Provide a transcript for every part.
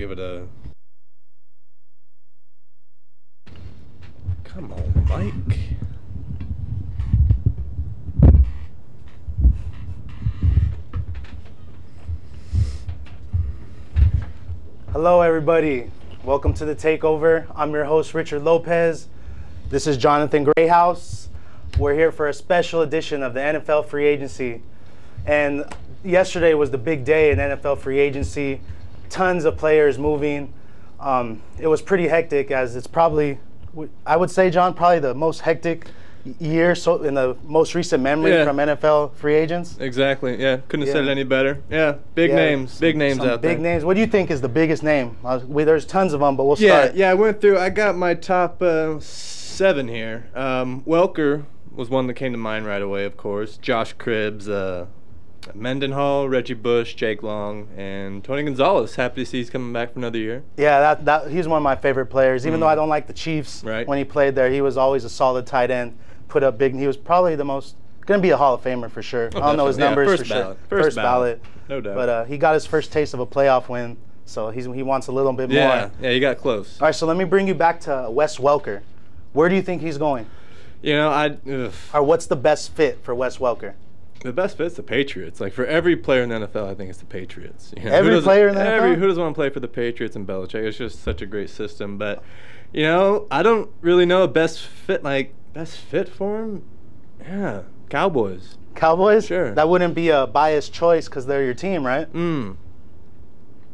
give it a... Come on, Mike. Hello, everybody. Welcome to The Takeover. I'm your host, Richard Lopez. This is Jonathan Grayhouse. We're here for a special edition of the NFL Free Agency. And yesterday was the big day in NFL Free Agency. Tons of players moving. It was pretty hectic, as it's probably, I would say, John, probably the most hectic year in the most recent memory from NFL free agents. Exactly. Yeah, couldn't have said it any better. Yeah, big names out there. Big names. What do you think is the biggest name? There's tons of them, but we'll start. Yeah, I went through. I got my top 7 here. Welker was one that came to mind right away, of course. Josh Cribbs, Mendenhall, Reggie Bush, Jake Long, and Tony Gonzalez. Happy to see he's coming back for another year. Yeah, he's one of my favorite players. Even though I don't like the Chiefs, when he played there, he was always a solid tight end. Put up big. He was probably the most going to be a Hall of Famer for sure. I don't know his numbers for sure. First ballot, no doubt. But he got his first taste of a playoff win, so he wants a little bit more. Yeah, he got close. All right, so let me bring you back to Wes Welker. Where do you think he's going? You know, or what's the best fit for Wes Welker? The best fit's the Patriots. Like, for every player in the NFL, I think it's the Patriots. You know, every player in the NFL? Who doesn't want to play for the Patriots and Belichick? It's just such a great system. But, you know, I don't really know a best fit for him. Yeah, Cowboys. Cowboys? Sure. That wouldn't be a biased choice because they're your team, right? Maybe.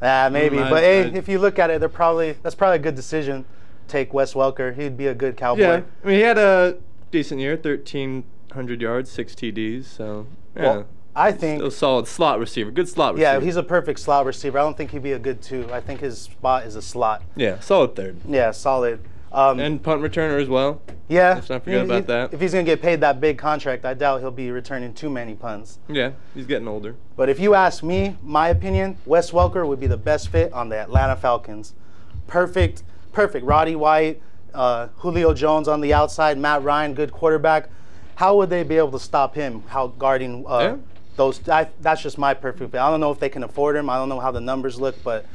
But if you look at it, that's probably a good decision. Take Wes Welker. He'd be a good Cowboy. Yeah, I mean, he had a decent year, 1,300 yards, 6 TDs. So yeah, well, I think still solid slot receiver, good slot receiver. Yeah, he's a perfect slot receiver. I don't think he'd be a good 2. I think his spot is a slot. Yeah, solid 3rd. Yeah, solid. And punt returner as well. Yeah. Let's not forget about that. If he's going to get paid that big contract, I doubt he'll be returning too many punts. Yeah, he's getting older. But if you ask me, my opinion, Wes Welker would be the best fit on the Atlanta Falcons. Perfect. Roddy White, Julio Jones on the outside, Matt Ryan, good quarterback. How would they be able to stop him? How guarding those? That's just my perfect fit. I don't know if they can afford him. I don't know how the numbers look, but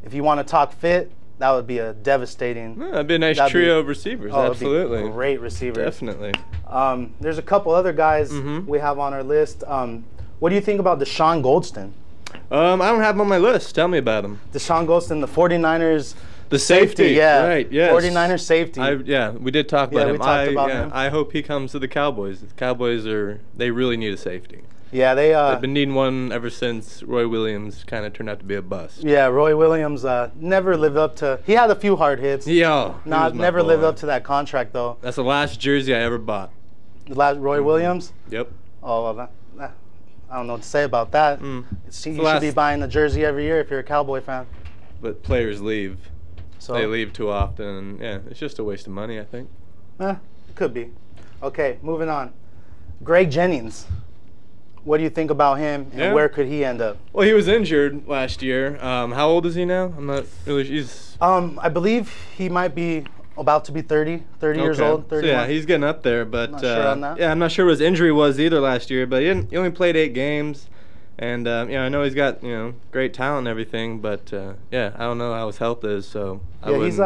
if you want to talk fit, that would be a devastating. Yeah, that'd be a nice trio of receivers. Absolutely, great receivers. Definitely. There's a couple other guys we have on our list. What do you think about Deshaun Goldston? I don't have him on my list. Tell me about him. Deshaun Goldston, the 49ers. The safety, right? Yes. 49ers safety. We did talk about him. We talked about him. I hope he comes to the Cowboys. The Cowboys they really need a safety. Yeah, they've been needing one ever since Roy Williams kind of turned out to be a bust. Yeah, Roy Williams never lived up to. He had a few hard hits. Yeah, never lived up to that contract though. That's the last jersey I ever bought. The last Roy Williams. Yep. Oh, well, I don't know what to say about that. You should be buying the jersey every year if you're a Cowboy fan. But players leave. So they leave too often, and yeah, it's just a waste of money, I think. It could be. Okay, moving on. Greg Jennings. What do you think about him, and where could he end up? Well, he was injured last year. How old is he now? I'm not really. He's. I believe he might be about to be 30 years old. 31. So yeah, he's getting up there, but not sure on that. Yeah, I'm not sure what his injury was either last year, but he only played 8 games. And, I know he's got, great talent and everything, but, I don't know how his health is, so he's,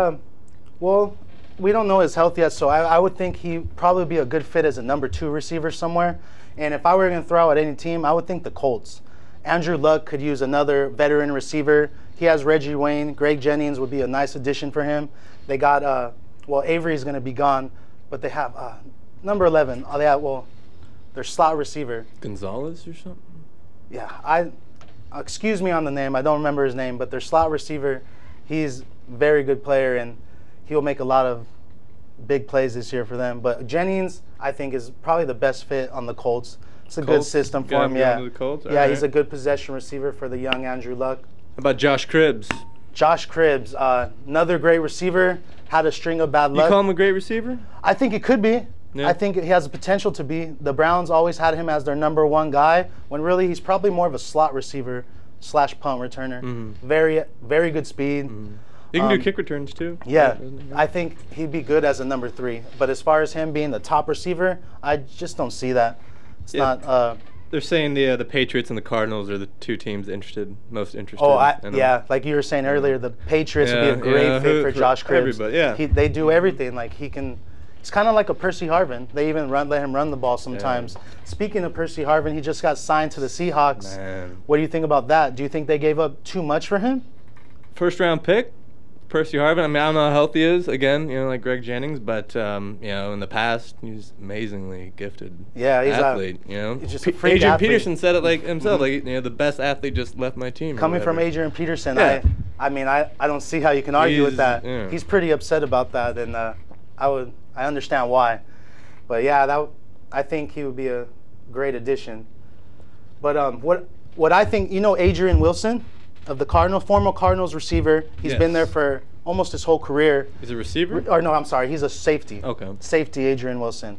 well, we don't know his health yet, so I would think he'd probably be a good fit as a number 2 receiver somewhere. And if I were going to throw out any team, I would think the Colts. Andrew Luck could use another veteran receiver. He has Reggie Wayne. Greg Jennings would be a nice addition for him. They got, Avery's going to be gone, but they have number 11. They have, their slot receiver. Gonzalez or something? Yeah, excuse me on the name. I don't remember his name, but their slot receiver, he's a very good player, and he'll make a lot of big plays this year for them. But Jennings, I think, is probably the best fit on the Colts. It's a good system for him. Yeah, he's a good possession receiver for the young Andrew Luck. How about Josh Cribbs? Josh Cribbs, another great receiver. Had a string of bad luck. You call him a great receiver? I think it could be. Yeah. I think he has the potential to be. The Browns always had him as their number 1 guy, when really he's probably more of a slot receiver / punt returner. Very, very good speed. He can do kick returns too. Yeah, I think he'd be good as a number 3. But as far as him being the top receiver, I just don't see that. It's not. They're saying the Patriots and the Cardinals are the two teams most interested. Oh, in him. yeah, like you were saying earlier, the Patriots would be a great fit for Josh Cribbs. Everybody, yeah. They do everything. Like he can. It's kind of like a Percy Harvin. They even let him run the ball sometimes. Yeah. Speaking of Percy Harvin, he just got signed to the Seahawks. Man. What do you think about that? Do you think they gave up too much for him? First round pick, Percy Harvin. I mean, I don't know how healthy he is. Again, like Greg Jennings, but in the past, he's amazingly gifted. Yeah, he's athlete. He's just a freak Adrian athlete. Peterson said it like himself. Like the best athlete just left my team. Coming from Adrian Peterson, yeah. I don't see how you can argue with that. Yeah. He's pretty upset about that, and I understand why. But yeah, I think he would be a great addition. But what I think, Adrian Wilson of the former Cardinals receiver. He's been there for almost his whole career. He's a receiver? Or no, I'm sorry, he's a safety. Okay. Safety, Adrian Wilson.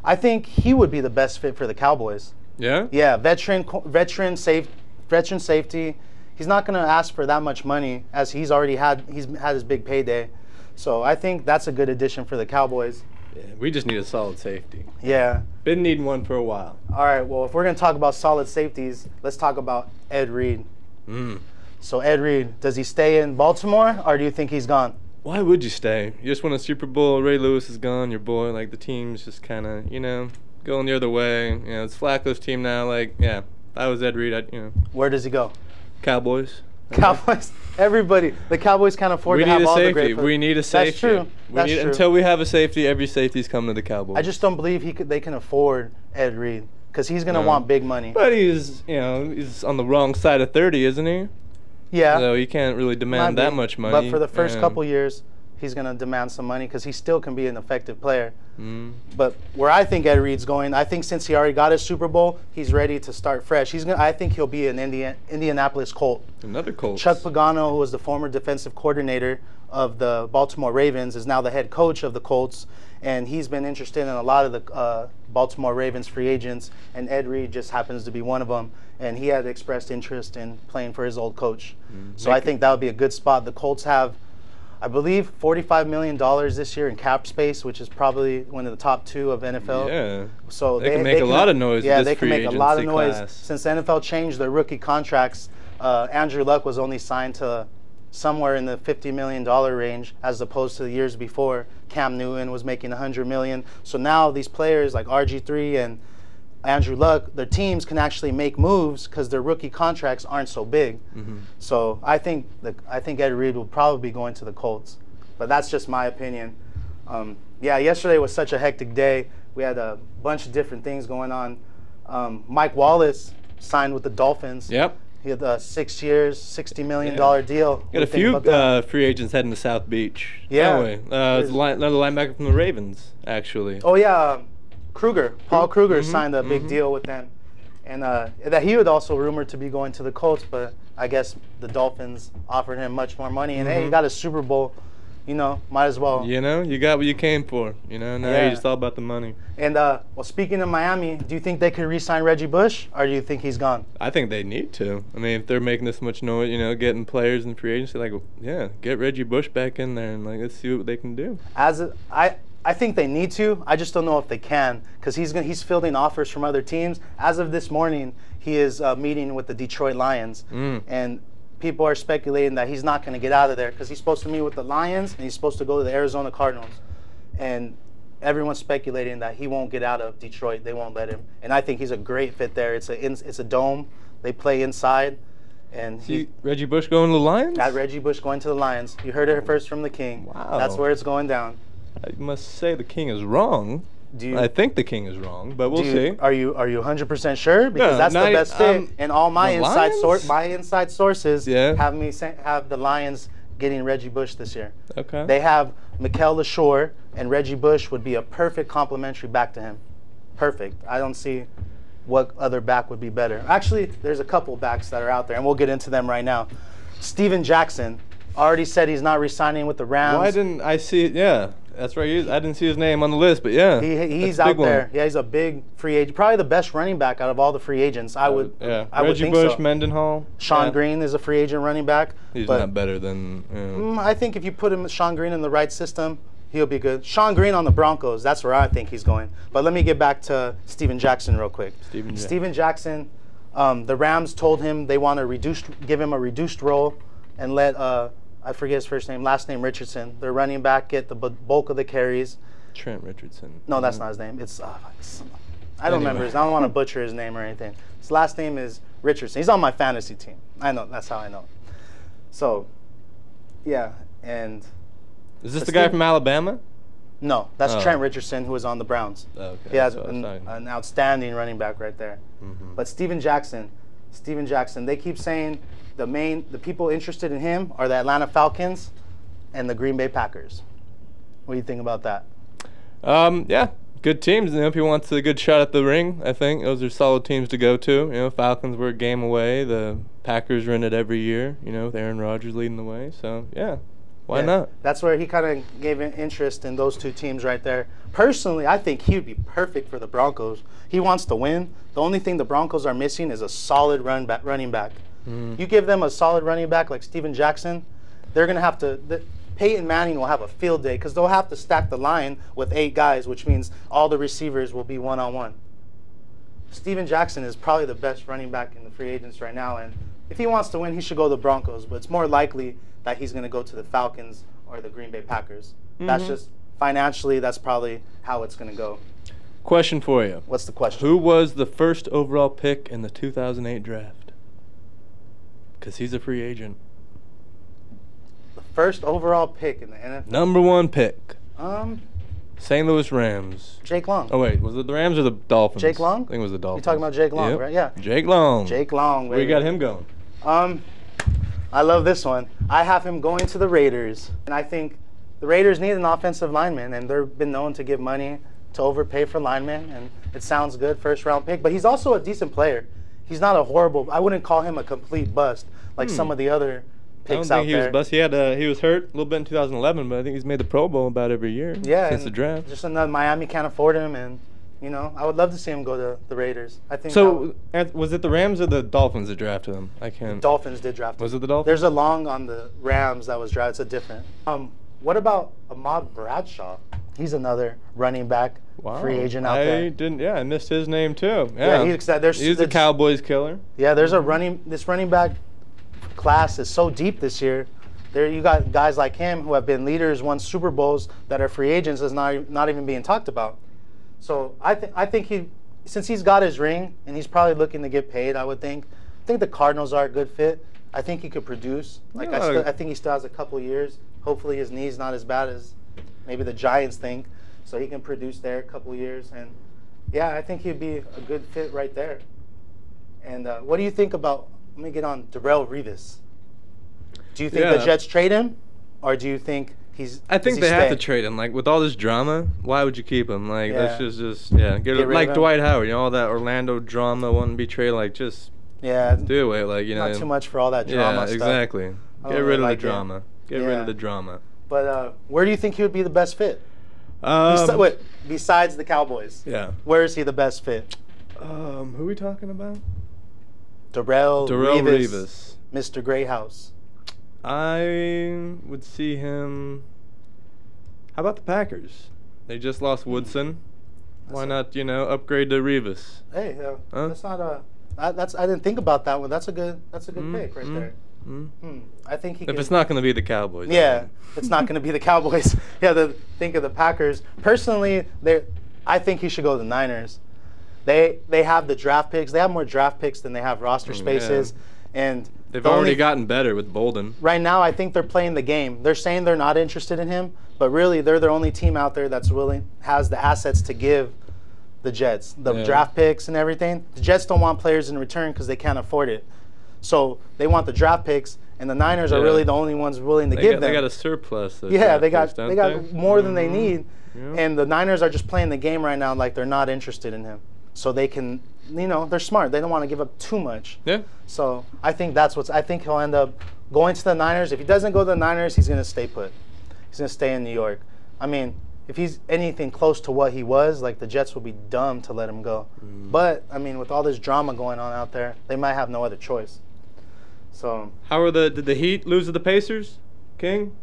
I think he would be the best fit for the Cowboys. Yeah? Yeah, veteran safety. He's not going to ask for that much money as he's had his big payday. So I think that's a good addition for the Cowboys. Yeah, we just need a solid safety. Yeah. Been needing one for a while. All right, well, if we're going to talk about solid safeties, let's talk about Ed Reed. So Ed Reed, does he stay in Baltimore or do you think he's gone? Why would you stay? You just won a Super Bowl. Ray Lewis is gone. Your boy, the team's just kind of, going the other way. It's Flacco's team now. If I was Ed Reed, Where does he go? Cowboys. Cowboys. Everybody. The Cowboys can't afford to have all the great players. We need a safety. That's true. Until we have a safety, every safety's coming to the Cowboys. I just don't believe they can afford Ed Reed because he's going to want big money. But he's on the wrong side of 30, isn't he? Yeah. So he can't really demand that much money. But for the first couple years, he's going to demand some money because he still can be an effective player. But where I think Ed Reed's going, I think since he already got his Super Bowl, he's ready to start fresh. I think he'll be an Indianapolis Colt. Another Colt. Chuck Pagano, who was the former defensive coordinator of the Baltimore Ravens, is now the head coach of the Colts, and he's been interested in a lot of the Baltimore Ravens free agents, and Ed Reed just happens to be one of them, and he had expressed interest in playing for his old coach. So I think that would be a good spot. The Colts have, I believe, $45 million this year in cap space, which is probably one of the top 2 of NFL. Yeah. So they can make a lot of noise. Yeah, with this they can free make a lot of agency noise. class. Since the NFL changed their rookie contracts, Andrew Luck was only signed to somewhere in the $50 million range, as opposed to the years before. Cam Newton was making $100 million. So now these players like RG3 and Andrew Luck, their teams can actually make moves because their rookie contracts aren't so big. So I think Ed Reed will probably be going to the Colts, but that's just my opinion. Yeah, yesterday was such a hectic day. We had a bunch of different things going on. Mike Wallace signed with the Dolphins. Yep. He had a 6 years, $60 million deal. Got a few free agents heading to South Beach. Yeah. It's another linebacker from the Ravens, actually. Oh, yeah. Paul Kruger signed a big deal with them. And that he was also rumored to be going to the Colts, but I guess the Dolphins offered him much more money. And hey, he got a Super Bowl. Might as well. You got what you came for. Now you're just all about the money. And, well, speaking of Miami, do you think they could re-sign Reggie Bush, or do you think he's gone? I think they need to. I mean, if they're making this much noise, getting players in free agency, get Reggie Bush back in there and, let's see what they can do. I think they need to. I just don't know if they can because he's fielding offers from other teams. As of this morning, he is meeting with the Detroit Lions. And people are speculating that he's not going to get out of there because he's supposed to meet with the Lions and he's supposed to go to the Arizona Cardinals. And everyone's speculating that he won't get out of Detroit. They won't let him. And I think he's a great fit there. It's a dome. They play inside. And Reggie Bush going to the Lions? Reggie Bush going to the Lions. You heard it first from the King. Wow. That's where it's going down. I must say the King is wrong. I think the King is wrong, but we'll see. Are you 100% sure? Because that's the best fit. And all my inside sources have the Lions getting Reggie Bush this year. Okay. They have Mikel LaShore, and Reggie Bush would be a perfect complementary back to him. Perfect. I don't see what other back would be better. Actually, there's a couple backs that are out there, and we'll get into them right now. Steven Jackson already said he's not re-signing with the Rams. Why didn't I see it? Yeah. That's right. I didn't see his name on the list, but yeah. He's out there. Yeah, he's a big free agent. Probably the best running back out of all the free agents. I would Reggie Bush, so. Mendenhall. Sean Green is a free agent running back. He's not better than. I think if you put Sean Green in the right system, He'll be good. Sean Green on the Broncos. That's where I think he's going. But let me get back to Steven Jackson real quick. Steven Jackson, the Rams told him they want to give him a reduced role and let I forget his first name, last name Richardson, their running back, get the bulk of the carries. Trent Richardson. No, that's not his name. It's I don't remember his. I don't want to butcher his name or anything. His last name is Richardson. He's on my fantasy team. I know. That's how I know. So, yeah, and is this the guy from Alabama? No, that's Trent Richardson, who was on the Browns. Okay. He has an outstanding running back right there. But Steven Jackson, they keep saying the people interested in him are the Atlanta Falcons and the Green Bay Packers. What do you think about that? Yeah, good teams. If he wants a good shot at the ring, I think those are solid teams to go to. Falcons were a game away. The Packers are in it every year. With Aaron Rodgers leading the way. So yeah, why not? That's where he kind of gave an interest in those two teams right there. Personally, I think he would be perfect for the Broncos. He wants to win. The only thing the Broncos are missing is a solid running back. You give them a solid running back like Steven Jackson, they're going to have to Peyton Manning will have a field day because they'll have to stack the line with 8 guys, which means all the receivers will be one-on-one. Steven Jackson is probably the best running back in the free agents right now, and if he wants to win, he should go to the Broncos, but it's more likely that he's going to go to the Falcons or the Green Bay Packers. That's just financially, that's probably how it's going to go. Question for you. What's the question? Who was the first overall pick in the 2008 draft? Because he's a free agent. The first overall pick in the NFL? Number 1 pick. St. Louis Rams. Jake Long. Oh, wait. Was it the Rams or the Dolphins? Jake Long? I think it was the Dolphins. You're talking about Jake Long, right? Yeah. Jake Long. Jake Long. Where you got him going? I love this one. I have him going to the Raiders. And I think the Raiders need an offensive lineman, and they've been known to give money to overpay for linemen, and it sounds good, first-round pick. But he's also a decent player. He's not a horrible. I wouldn't call him a complete bust like some of the other picks out there. I don't think he was a bust. He was hurt a little bit in 2011, but I think he's made the Pro Bowl about every year since the draft. Just another Miami can't afford him, and I would love to see him go to the Raiders. I think. So was it the Rams or the Dolphins that drafted him? I can't. The Dolphins did draft him. Was it the Dolphins? There's a long on the Rams that was drafted. It's a different. What about Ahmad Bradshaw? He's another running back. Wow. Free agent out there. I missed his name too. Yeah, he's a Cowboys killer. Yeah, there's this running back class is so deep this year. There you got guys like him who have been leaders, won Super Bowls, that are free agents is not even being talked about. So I think since he's got his ring and he's probably looking to get paid, I think the Cardinals are a good fit. I think he could produce. I think he still has a couple years. Hopefully his knee's not as bad as maybe the Giants think. So he can produce there a couple years, and yeah, I think he'd be a good fit right there. And what do you think about? Let me get on Darrelle Revis. Do you think the Jets trade him, or do you think he's? I think they have to trade him. Like with all this drama, why would you keep him? Like let's just get rid like Dwight Howard. All that Orlando drama wouldn't be traded. Like just do it. Not too much for all that drama. Yeah, exactly. Get rid of the drama. Get rid of the drama. But where do you think he would be the best fit? Besides the Cowboys, where is he the best fit? Who are we talking about? Darrelle Revis, Mr. Greyhouse. I would see him. How about the Packers? They just lost Woodson. Why not, upgrade to Revis? Hey, that's not a. I didn't think about that one. That's a good pick right there. I think if it's not going to be the Cowboys. Yeah, it's not going to be the Cowboys. Think of the Packers. Personally, I think he should go to the Niners. They have the draft picks. They have more draft picks than they have roster spaces, and they've already gotten better with Bolden. Right now, I think they're playing the game. They're saying they're not interested in him, but really, they're the only team out there that's has the assets to give the Jets the draft picks and everything. The Jets don't want players in return because they can't afford it. So they want the draft picks, and the Niners are really the only ones willing to give them. They got a surplus. They got more than they need, and the Niners are just playing the game right now like they're not interested in him. So they can, they're smart. They don't want to give up too much. Yeah. So I think I think he'll end up going to the Niners. If he doesn't go to the Niners, he's going to stay put. He's going to stay in New York. I mean, if he's anything close to what he was, like the Jets will be dumb to let him go. But I mean, with all this drama going on out there, they might have no other choice. So did the Heat lose to the Pacers, King?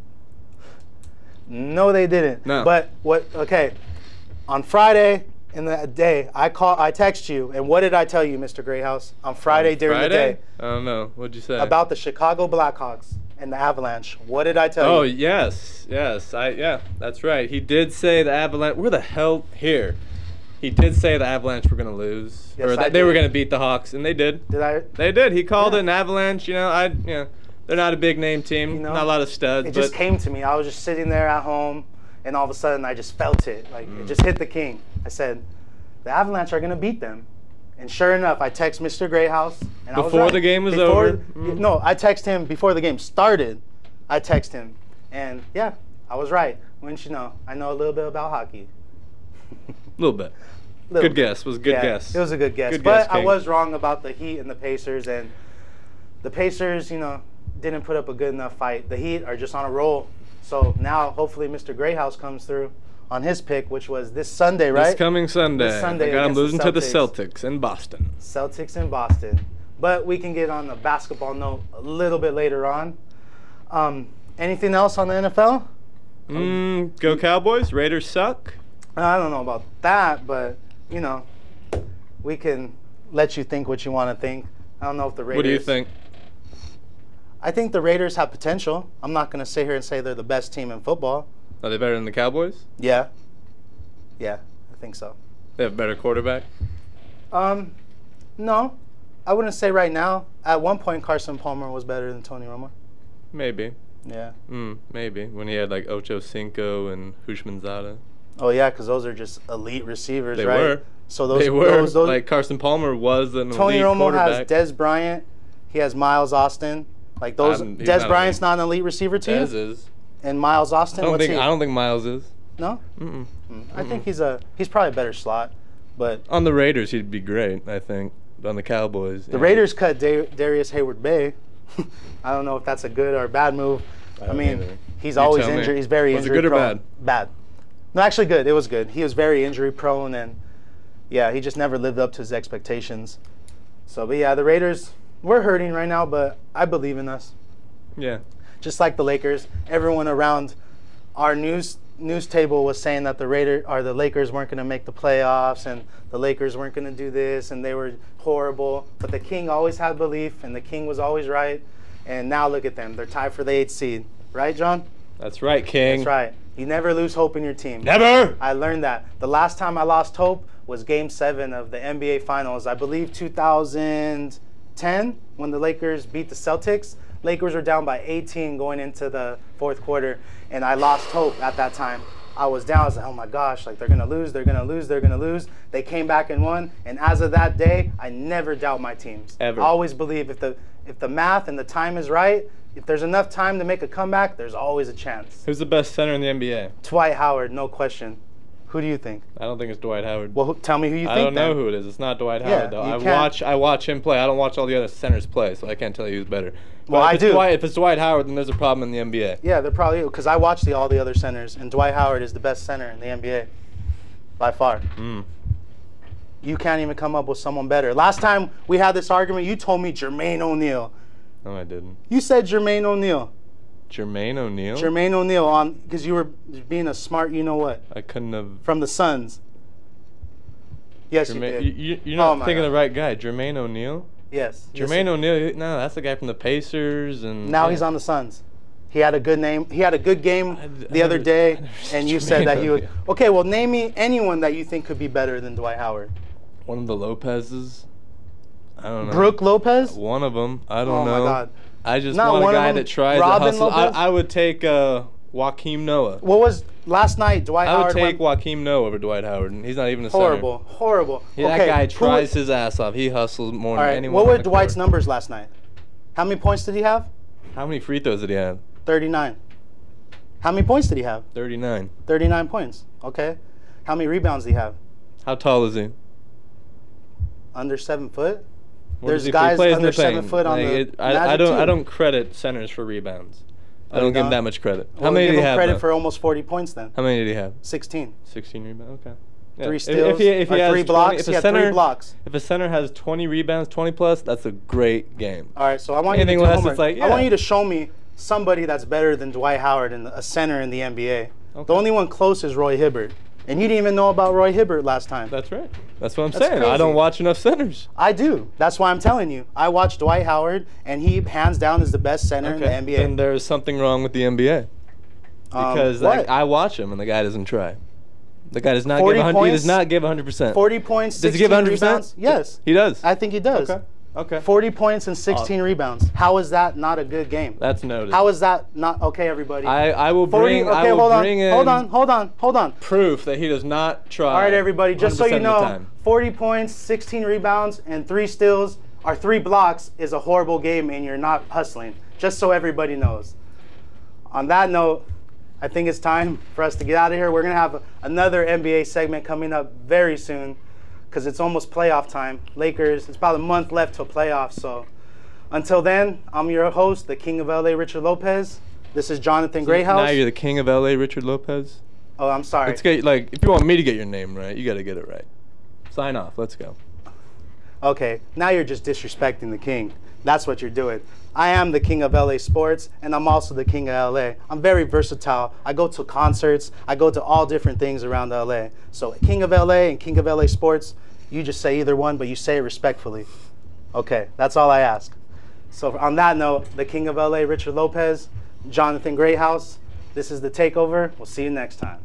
No, they didn't. No. But what? Okay, on Friday in the day, I text you, and what did I tell you, Mr. Greyhouse, on Friday during the day? I don't know. What'd you say? About the Chicago Blackhawks and the Avalanche. What did I tell Oh, you? yes. Yeah, that's right. He did say the Avalanche. Where the hell? Here. He did say the Avalanche were going to lose. Yes, or that they were going to beat the Hawks, and they did. Did I? They did. He called Yeah. it an Avalanche. They're not a big name team. You know, not a lot of studs. It but just came to me. I was just sitting there at home, and all of a sudden I just felt it. Like it just hit the king. I said, the Avalanche are going to beat them. And sure enough, I text Mr. Greyhouse. And I was Before right. the game was over? No, I text him before the game started. I text him. And yeah, I was right. Wouldn't you know? I know a little bit about hockey. a little bit. Little Good bit. guess. Was a good Yeah, guess. It was a good guess. Good But guess, I King. was wrong about the Heat and the Pacers. And the Pacers, didn't put up a good enough fight. The Heat are just on a roll. So now, hopefully, Mr. Greyhouse comes through on his pick, which was this Sunday, right? This coming Sunday. This Sunday I got him against losing the to the Celtics. Celtics in Boston. Celtics in Boston. But we can get on the basketball note a little bit later on. Anything else on the NFL? Go Cowboys. Raiders suck. I don't know about that, but, we can let you think what you want to think. I don't know if the Raiders... What do you think? I think the Raiders have potential. I'm not going to sit here and say they're the best team in football. Are they better than the Cowboys? Yeah. Yeah, I think so. They have a better quarterback? No. I wouldn't say right now. At one point, Carson Palmer was better than Tony Romo. Maybe. Yeah. Maybe. When he had like Ocho Cinco and Hushmanzada. Oh, yeah, because those are just elite receivers, They right? were. So those, They were. those like Carson Palmer was an Tony elite Romo quarterback. has Dez Bryant. He has Miles Austin. Like those, He's Dez not Bryant's elite. not an elite receiver too. Dez is. And Miles Austin, what's he? I don't think Miles is. No. I think he's probably a better slot, but On the Raiders, he'd be great, I think. But on the Cowboys. the Raiders cut Darius Hayward-Bay. I don't know if that's a good or a bad move. I don't mean, either. he's You always tell me. injured. He's very Was it injury good or prone. bad? Bad. No, actually good. It was good. He was very injury prone, and yeah, he just never lived up to his expectations. So, but yeah, the Raiders, we're hurting right now, but I believe in us. Yeah. Just like the Lakers, everyone around our news table was saying that the Lakers weren't going to make the playoffs, and the Lakers weren't going to do this, and they were horrible. But the King always had belief, and the King was always right. And now look at them; they're tied for the 8th seed, right, John? That's right, King. That's right. You never lose hope in your team. Never! I learned that. The last time I lost hope was Game 7 of the NBA Finals. I believe 2010 when the Lakers beat the Celtics. Lakers were down by 18 going into the fourth quarter, and I lost hope at that time. I was down. I was like, oh my gosh, like they're going to lose, they're going to lose, they're going to lose. They came back and won, and as of that day, I never doubt my teams. Ever. I always believe if the math and the time is right, if there's enough time to make a comeback, there's always a chance. Who's the best center in the NBA? Dwight Howard, no question. Who do you think? I don't think it's Dwight Howard. Well, tell me who you think. I don't know then. who it is. It's not Dwight Yeah, Howard, though. you I can't- watch him play. I don't watch all the other centers play, so I can't tell you who's better. Well, But I if do. If it's Dwight Howard, then there's a problem in the NBA. Yeah, they're probably because I watched all the other centers, and Dwight Howard is the best center in the NBA by far. You can't even come up with someone better. Last time we had this argument, you told me Jermaine O'Neal. No, I didn't. You said Jermaine O'Neal. Jermaine O'Neal? Jermaine O'Neal on because you were being a smart, you know what, I couldn't have. from the Suns. Yes, you Jermaine, did. you're not Oh my thinking God. of the right guy. Jermaine O'Neal? Yes. Yes, Jermaine O'Neal? No, that's the guy from the Pacers. And Now yeah. he's on the Suns. He had a good name. He had a good game the other never- day, I never and you said said that Jermaine he would. O'Neal. Okay, well, name me anyone that you think could be better than Dwight Howard. One of the Lopez's. I don't know. Brooke Lopez. One of them. I don't Oh know. my God. I just Not want a one of guy them. that tries Robin to hustle. Lopez? I would take Joakim Noah. What was last night? Dwight I would Howard take went Joakim Noah over Dwight Howard, and he's not even a horrible, horrible. center. Yeah, Okay, that guy who tries would- his ass off. He hustles more All than right. anyone. What on were the Dwight's court. numbers last night? How many points did he have? How many free throws did he have? 39. How many points did he have? 39. 39 points. Okay. How many rebounds did he have? How tall is he? Under 7 foot. What There's does he guys he plays in under the 7 paint. foot on Like, the I Magic don't. too. I don't credit centers for rebounds. I Oh, don't you give him don't? that much credit. How Well, many give did he him have? credit though? for almost 40 points then. How many did he have? 16. 16 rebounds. Okay. Yeah. 3 steals. If he or has 3 20 blocks. if He a had center, 3 blocks. If a center has 20 rebounds, 20 plus, that's a great game. All right. So I want Anything you to do less, homework. it's like, I want yeah. you to show me somebody that's better than Dwight Howard and a center in the NBA. Okay. The only one close is Roy Hibbert. And you didn't even know about Roy Hibbert last time. That's right. That's what I'm That's saying. I crazy. don't watch enough centers. I do. That's why I'm telling you. I watched Dwight Howard, and he hands down is the best center in the NBA. Then there's something wrong with the NBA. Because what? I watch him and the guy doesn't try. The guy does not 40 give 100. He does points? not give 100%. 40 points, Does he 16 give 100%? rebounds? Yes. He does. I think he does. Okay. Okay. 40 points and 16 rebounds. How is that not a good game? That's noted. How is that not okay, everybody? I will 40, bring. okay, I will hold on. bring in. Hold on. Proof that he does not try. All right, everybody, just so 100% you of the know, time. 40 points, 16 rebounds, and 3 steals or 3 blocks is a horrible game, and you're not hustling. Just so everybody knows. On that note, I think it's time for us to get out of here. We're going to have another NBA segment coming up very soon because it's almost playoff time. Lakers, it's about a month left till playoffs. So until then, I'm your host, the King of LA, Richard Lopez. This is Jonathan Grayhouse. Now you're the king of LA, Richard Lopez. Oh, I'm sorry. Let's get if you want me to get your name right, you got to get it right. Sign off. Let's go. Okay, now you're just disrespecting the king. That's what you're doing. I am the king of LA sports, and I'm also the king of LA. I'm very versatile. I go to concerts. I go to all different things around LA. So king of LA and king of LA sports, you just say either one, but you say it respectfully. Okay, that's all I ask. So on that note, the king of LA, Richard Lopez, Jonathan Grayhouse, this is The Takeover. We'll see you next time.